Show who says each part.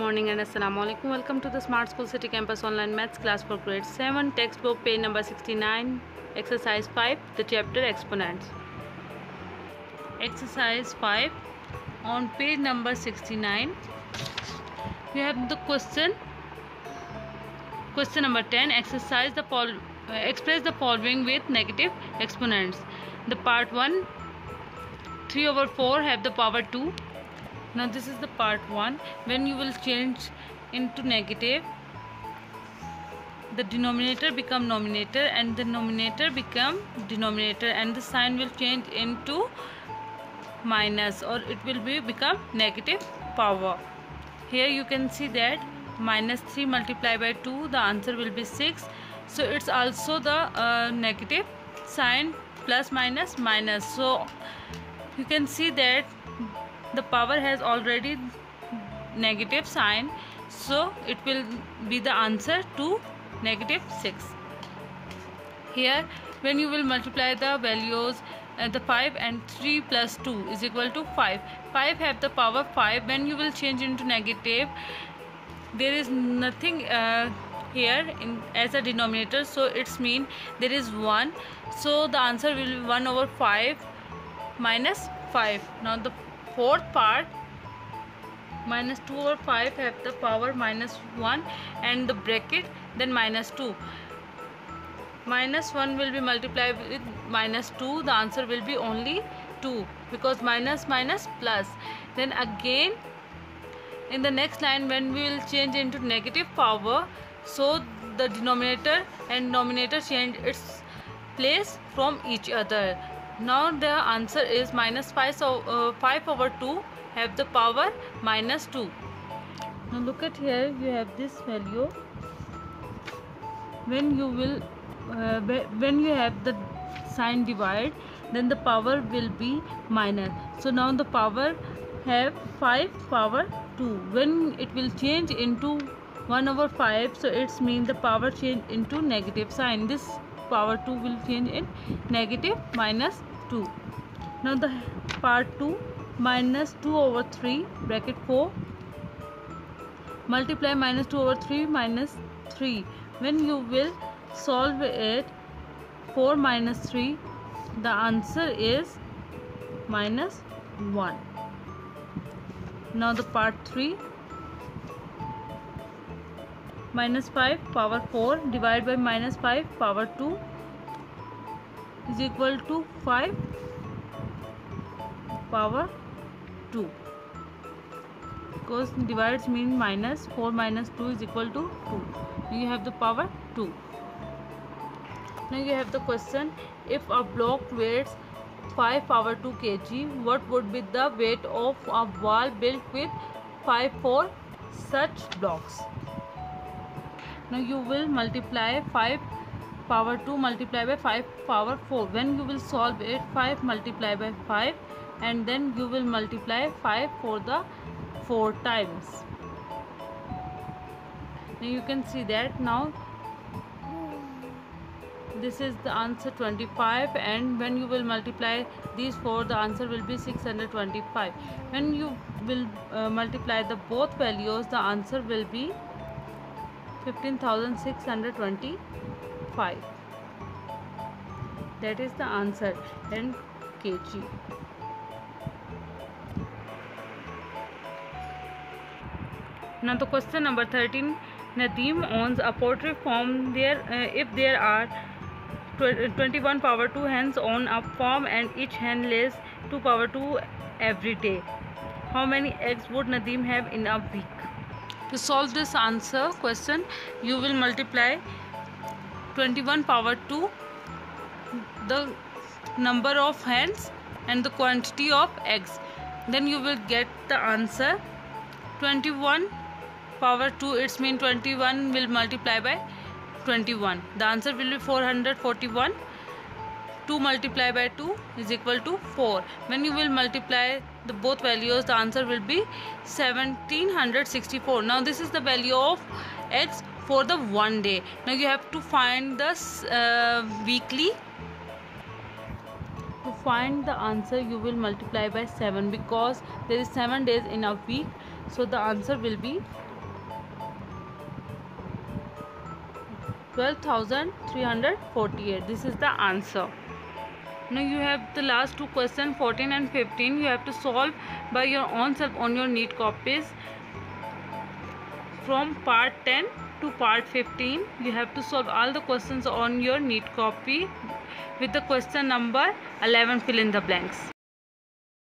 Speaker 1: morning and assalamu alaikum. Welcome to the Smart School City Campus online maths class for grade 7, textbook page number 69, exercise 5, the chapter exponents. Exercise 5 on page number 69. We have the question number 10. Express the following with negative exponents. The part 1, 3 over 4 have the power 2. Now this is the part 1. When you will change into negative, the denominator become numerator and the numerator become denominator, and the sign will change into minus, or it will become negative power. Here you can see that minus 3 multiplied by 2, the answer will be 6. So it's also the negative sign, plus minus minus. So you can see that the power has already negative sign, so it will be the answer to negative 6. Here when you will multiply the values, the 5 and 3 plus 2 is equal to 5. 5 have the power 5. When you will change into negative, there is nothing here as a denominator, so it's mean there is 1. So the answer will be 1 over 5 minus 5. Now the fourth part, minus 2 over 5 have the power minus 1 and the bracket, then minus 2. Minus 1 will be multiplied with minus 2. The answer will be only 2, because minus minus plus. Then again in the next line, when we will change into negative power, so the denominator and numerator change its place from each other. Now the answer is minus 5, so 5 over 2 have the power minus 2. Now look at here, you have this value. When you will when you have the sign divide, then the power will be minus. So now the power have 5 power 2. When it will change into 1 over 5, so it's mean the power change into negative sign. This power 2 will change in negative minus 2. Now the part 2, minus 2 over 3 bracket 4 multiply minus 2 over 3 minus 3. When you will solve it, 4 minus 3, the answer is minus 1. Now the part 3, minus 5 power 4 divided by minus 5 power 2 is equal to 5 power 2, because divides mean minus. 4 minus 2 is equal to 2. Now you have the power 2. Now you have the question, if a block weighs 5 power 2 kg, what would be the weight of a wall built with 4 such blocks? Now you will multiply 5 power 2 multiplied by 5 power 4. When you will solve it, 5 multiplied by 5, and then you will multiply 5 for the 4 times. Now you can see that now this is the answer 25, and when you will multiply these 4, the answer will be 625. When you will multiply the both values, the answer will be 15,625. That is the answer in kg. Now the question number 13. Nadeem owns a poultry farm. If there are 21 power 2 hens on a farm and each hen lays 2 power 2 every day, how many eggs would Nadeem have in a week? To solve this question, you will multiply 21 power 2, the number of hens and the quantity of eggs. Then you will get the answer 21 power 2. It's mean 21 will multiply by 21. The answer will be 441. 2 multiplied by 2 is equal to 4. When you will multiply the both values, the answer will be 1764. Now this is the value of eggs for the one day. Now you have to find this weekly. To find the answer, you will multiply by 7, because there is 7 days in a week, so the answer will be 12,348. This is the answer. Now you have the last two questions, 14 and 15. You have to solve by your own self on your neat copies. From part 10 to part 15, you have to solve all the questions on your neat copy with the question number 11. Fill in the blanks.